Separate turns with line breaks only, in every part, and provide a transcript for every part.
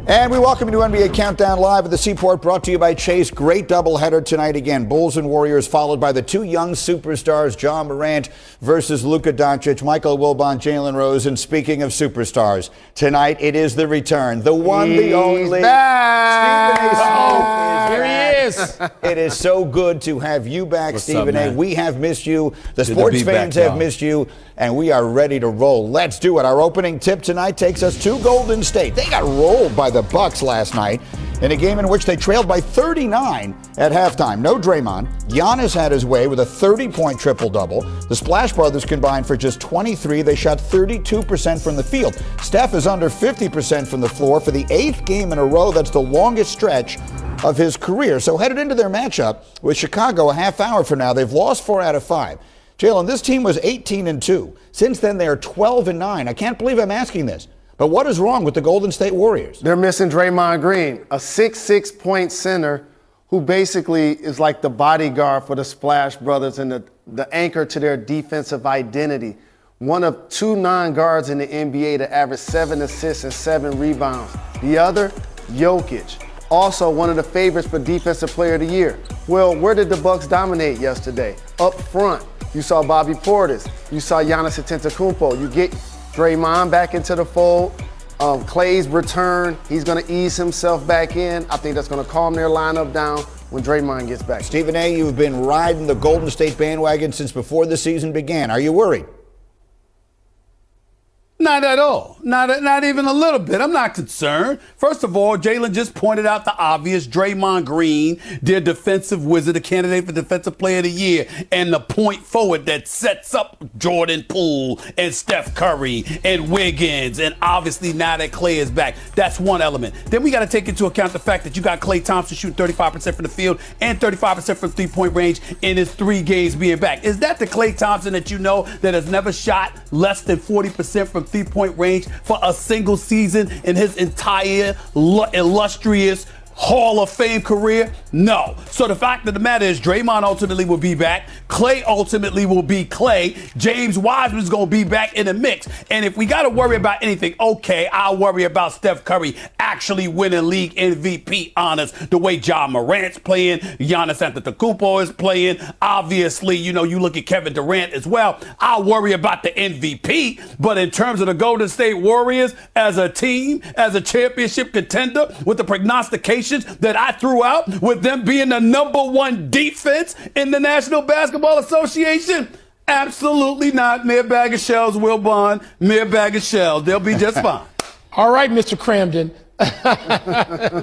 And we welcome you to NBA Countdown Live at the Seaport, brought to you by Chase. Great doubleheader tonight again. Bulls and Warriors, followed by the two young superstars, Ja Morant versus Luka Doncic, Michael Wilbon, Jalen Rose. And speaking of superstars, tonight it is the return, the one, the only.
Back.
Stephen A.
Here he is.
It is so good to have you back,
What's
Stephen
up,
A.
man?
We have missed you. The
Good
sports
to be
fans
back,
have
y'all.
missed you, and we are ready to roll. Let's do it. Our opening tip tonight takes us to Golden State. They got rolled by the Bucks last night in a game in which they trailed by 39 at halftime. No Draymond. Giannis had his way with a 30-point triple-double. The Splash Brothers combined for just 23. They shot 32% from the field. Steph is under 50% from the floor for the 8th game in a row. That's the longest stretch of his career. So headed into their matchup with Chicago a half hour from now, they've lost 4 out of 5. Jalen, this team was 18-2. Since then, they are 12-9. I can't believe I'm asking this, but what is wrong with the Golden State Warriors?
They're missing Draymond Green, a 6'6" point who basically is like the bodyguard for the Splash Brothers and the anchor to their defensive identity. One of 2 non-guards in the NBA to average 7 assists and 7 rebounds. The other, Jokic. Also one of the favorites for Defensive Player of the Year. Well, where did the Bucks dominate yesterday? Up front, you saw Bobby Portis. You saw Giannis Antetokounmpo. You get Draymond back into the fold. Clay's return, he's going to ease himself back in. I think that's going to calm their lineup down when Draymond gets back.
Stephen A., you've been riding the Golden State bandwagon since before the season began. Are you worried?
Not at all. Not even a little bit. I'm not concerned. First of all, Jalen just pointed out the obvious. Draymond Green, their defensive wizard, a candidate for Defensive Player of the Year, and the point forward that sets up Jordan Poole and Steph Curry and Wiggins, and obviously now that Clay is back. That's one element. Then we got to take into account the fact that you got Klay Thompson shooting 35% from the field and 35% from three-point range in his 3 games being back. Is that the Klay Thompson that you know that has never shot less than 40% from three-point range for a single season in his entire illustrious Hall of Fame career? No. So the fact of the matter is Draymond ultimately will be back. Clay ultimately will be Clay. James Wiseman's going to be back in the mix. And if we got to worry about anything, okay, I'll worry about Steph Curry actually winning league MVP honors the way Ja Morant's playing, Giannis Antetokounmpo is playing. Obviously, you know, you look at Kevin Durant as well. I'll worry about the MVP. But in terms of the Golden State Warriors as a team, as a championship contender, with the prognostication that I threw out with them being the #1 defense in the National Basketball Association? Absolutely not. Mere bag of shells, Will Bond. Mere bag of shells. They'll be just fine.
All right, Mr. Cramden.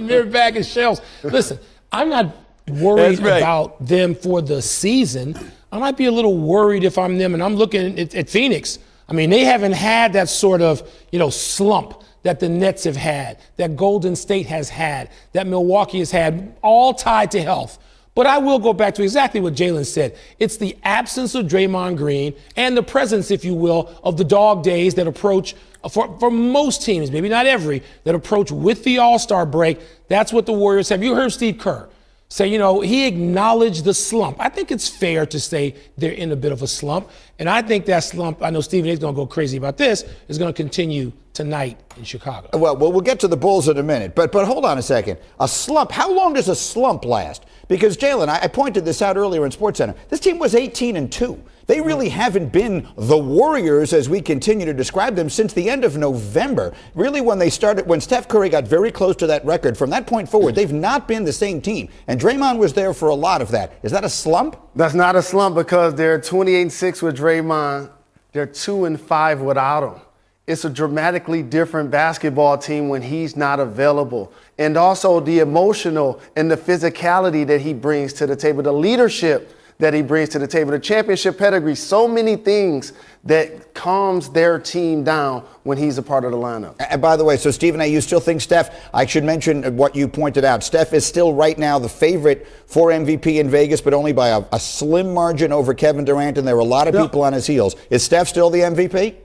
Mere bag of shells. Listen, I'm not worried about them for the season. I might be a little worried if I'm them, and I'm looking at Phoenix. I mean, they haven't had that sort of, slump that the Nets have had, that Golden State has had, that Milwaukee has had, all tied to health. But I will go back to exactly what Jalen said. It's the absence of Draymond Green and the presence, if you will, of the dog days that approach for most teams, maybe not every, that approach with the All-Star break. That's what the Warriors have. You heard Steve Kerr say, he acknowledged the slump. I think it's fair to say they're in a bit of a slump. And I think that slump, I know Stephen A's going to go crazy about this, is going to continue tonight in Chicago.
Well, we'll get to the Bulls in a minute, but hold on a second. A slump, how long does a slump last? Because, Jalen, I pointed this out earlier in SportsCenter. This team was 18-2. They really haven't been the Warriors, as we continue to describe them, since the end of November. Really, when Steph Curry got very close to that record, from that point forward, they've not been the same team. And Draymond was there for a lot of that. Is that a slump?
That's not a slump because they're 28-6 with Draymond. They're 2-5 without him. It's a dramatically different basketball team when he's not available. And also the emotional and the physicality that he brings to the table, the leadership that he brings to the table, the championship pedigree, so many things that calms their team down when he's a part of the lineup.
And by the way, so Stephen A., you still think Steph, I should mention what you pointed out, Steph is still right now the favorite for MVP in Vegas, but only by a slim margin over Kevin Durant, and there are a lot of people on his heels. Is Steph still the MVP?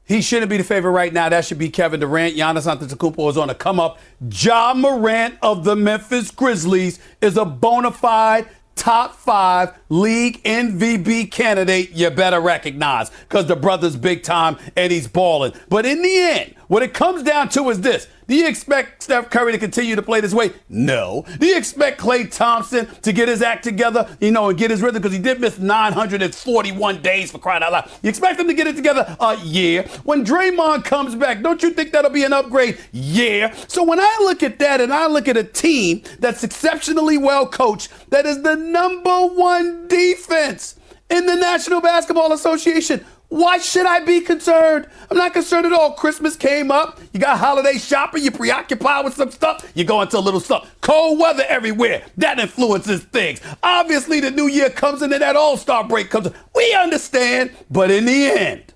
He shouldn't be the favorite right now. That should be Kevin Durant. Giannis Antetokounmpo is on the come up. Ja Morant of the Memphis Grizzlies is a bona fide top 5 league MVP candidate you better recognize, because the brother's big time and he's balling. But in the end, what it comes down to is this. Do you expect Steph Curry to continue to play this way? No. Do you expect Klay Thompson to get his act together, and get his rhythm? Because he did miss 941 days, for crying out loud. You expect him to get it together? Yeah. When Draymond comes back, don't you think that'll be an upgrade? Yeah. So when I look at that and I look at a team that's exceptionally well coached, that is the #1 defense in the National Basketball Association, why should I be concerned? I'm not concerned at all. Christmas came up. You got holiday shopping. You're preoccupied with some stuff. You go into a little stuff. Cold weather everywhere. That influences things. Obviously, the new year comes in and that all-star break comes in. We understand. But in the end,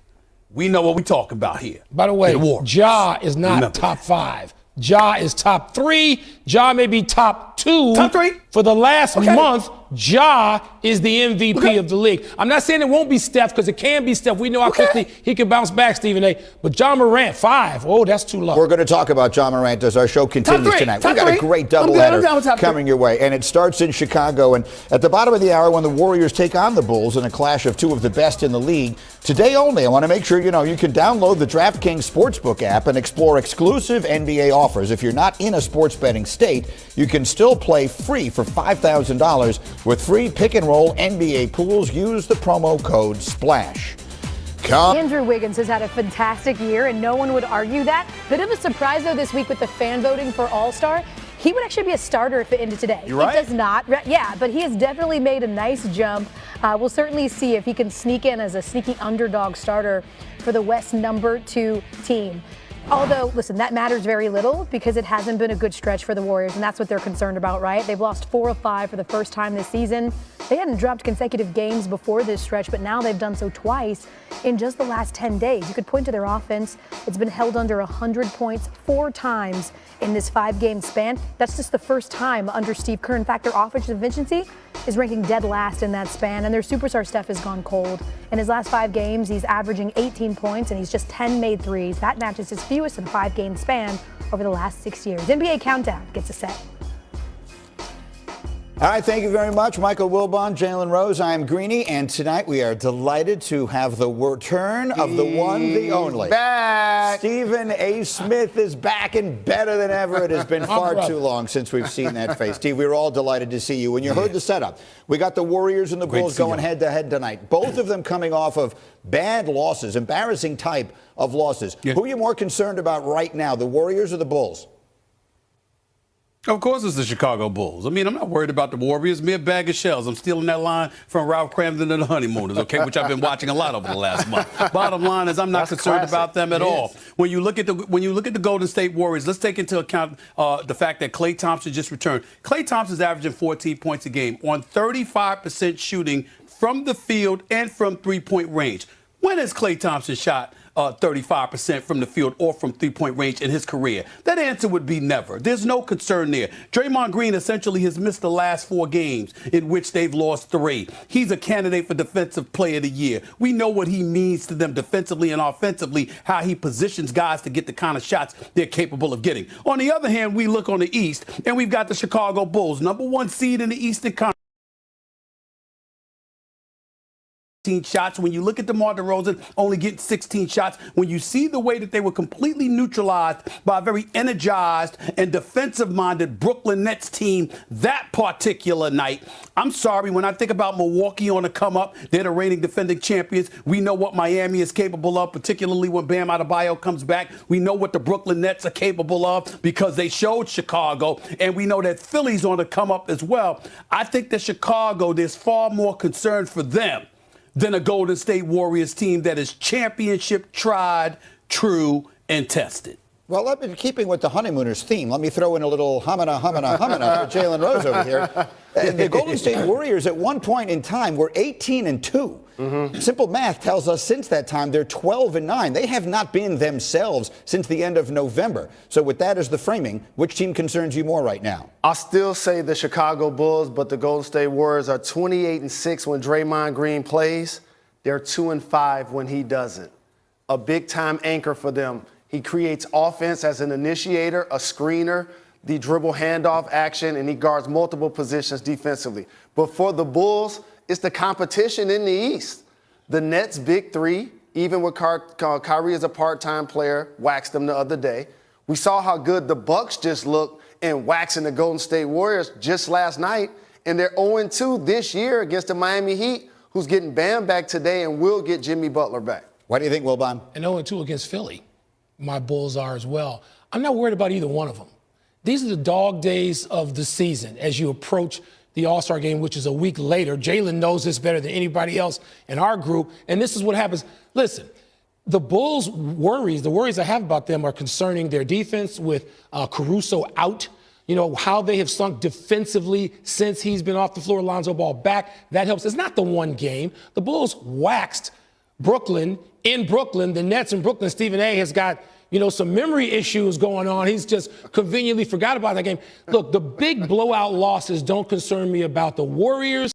we know what we talk about here.
By the way, Ja is not top 5. Ja is top 3. Ja may be top 2.
Top 3?
For the last month, Ja is the MVP of the league. I'm not saying it won't be Steph, because it can be Steph. We know how quickly he can bounce back, Stephen A. But Ja Morant, 5. Oh, that's too low.
We're going to talk about Ja Morant as our show continues tonight. We've got a great doubleheader coming your way, and it starts in Chicago. And at the bottom of the hour, when the Warriors take on the Bulls in a clash of two of the best in the league, today only, I want to make sure you can download the DraftKings Sportsbook app and explore exclusive NBA offers. If you're not in a sports betting state, you can still play free for $5,000 with free pick-and-roll NBA pools. Use the promo code SPLASH.
Andrew Wiggins has had a fantastic year, and no one would argue that. Bit of a surprise, though, this week with the fan voting for All-Star. He would actually be a starter if it ended today.
You're right.
He does not. Yeah, but he has definitely made a nice jump. We'll certainly see if he can sneak in as a sneaky underdog starter for the West #2 team. Although, listen, that matters very little because it hasn't been a good stretch for the Warriors, and that's what they're concerned about, right? They've lost 4 of 5 for the first time this season. They hadn't dropped consecutive games before this stretch, but now they've done so twice in just the last 10 days. You could point to their offense. It's been held under 100 points 4 times in this 5-game span. That's just the first time under Steve Kerr. In fact, their offensive efficiency is ranking dead last in that span, and their superstar Steph has gone cold. In his last 5 games, he's averaging 18 points, and he's just 10 made threes. That matches his fewest in a 5-game span over the last 6 years. NBA Countdown gets a set.
All right, thank you very much, Michael Wilbon, Jalen Rose. I am Greeny, and tonight we are delighted to have the return of the one, the only.
Back.
Stephen A. Smith is back and better than ever. It has been far too long since we've seen that face. Steve, we were all delighted to see you. When you heard the setup, we got the Warriors and the Bulls going head-to-head tonight. Both of them coming off of bad losses, embarrassing type of losses. Yeah. Who are you more concerned about right now, the Warriors or the Bulls?
Of course it's the Chicago Bulls. I mean, I'm not worried about the Warriors. Mere bag of shells. I'm stealing that line from Ralph Cramden and the Honeymooners, okay, which I've been watching a lot over the last month. Bottom line is I'm not concerned about them at all. When you look at the Golden State Warriors, let's take into account the fact that Klay Thompson just returned. Klay Thompson's averaging 14 points a game on 35% shooting from the field and from three-point range. When has Klay Thompson shot 35% from the field or from three-point range in his career? That answer would be never. There's no concern there. Draymond Green essentially has missed the last 4 games in which they've lost 3. He's a candidate for Defensive Player of the Year. We know what he means to them defensively and offensively, how he positions guys to get the kind of shots they're capable of getting. On the other hand, we look on the East, and we've got the Chicago Bulls, #1 seed in the Eastern Conference. Shots. When you look at DeMar DeRozan only getting 16 shots, when you see the way that they were completely neutralized by a very energized and defensive-minded Brooklyn Nets team that particular night, I'm sorry, when I think about Milwaukee on the come-up, they're the reigning defending champions. We know what Miami is capable of, particularly when Bam Adebayo comes back. We know what the Brooklyn Nets are capable of because they showed Chicago, and we know that Philly's on the come-up as well. I think that Chicago, there's far more concern for them than a Golden State Warriors team that is championship tried, true, and tested.
Well, keeping with the Honeymooners theme, let me throw in a little hamina for Jalen Rose over here. The Golden State Warriors at one point in time were 18-2. Simple math tells us since that time they're 12-9. They have not been themselves since the end of November. So with that as the framing, which team concerns you more right now?
I'll still say the Chicago Bulls, but the Golden State Warriors are 28-6 when Draymond Green plays. They're 2-5 when he doesn't. A big-time anchor for them. He creates offense as an initiator, a screener, the dribble handoff action, and he guards multiple positions defensively. But for the Bulls, It's the competition in the East. The Nets' big three, even with Kyrie as a part-time player, waxed them the other day. We saw how good the Bucks just looked in waxing the Golden State Warriors just last night, and they're 0-2 this year against the Miami Heat, who's getting Bam back today and will get Jimmy Butler back.
What do you think, Wilbon?
And 0-2 against Philly. My Bulls are as well. I'm not worried about either one of them. These are the dog days of the season as you approach the All-Star game, which is a week later. Jalen knows this better than anybody else in our group, and this is what happens. Listen, the Bulls' worries, the worries I have about them are concerning their defense with Caruso out. You know, how they have sunk defensively since he's been off the floor, Lonzo Ball back. That helps. It's not the one game. The Bulls waxed Brooklyn in Brooklyn. The Nets in Brooklyn, Stephen A. has got, you know, some memory issues going on. He's just conveniently forgot about that game. Look, the big blowout losses don't concern me about the Warriors.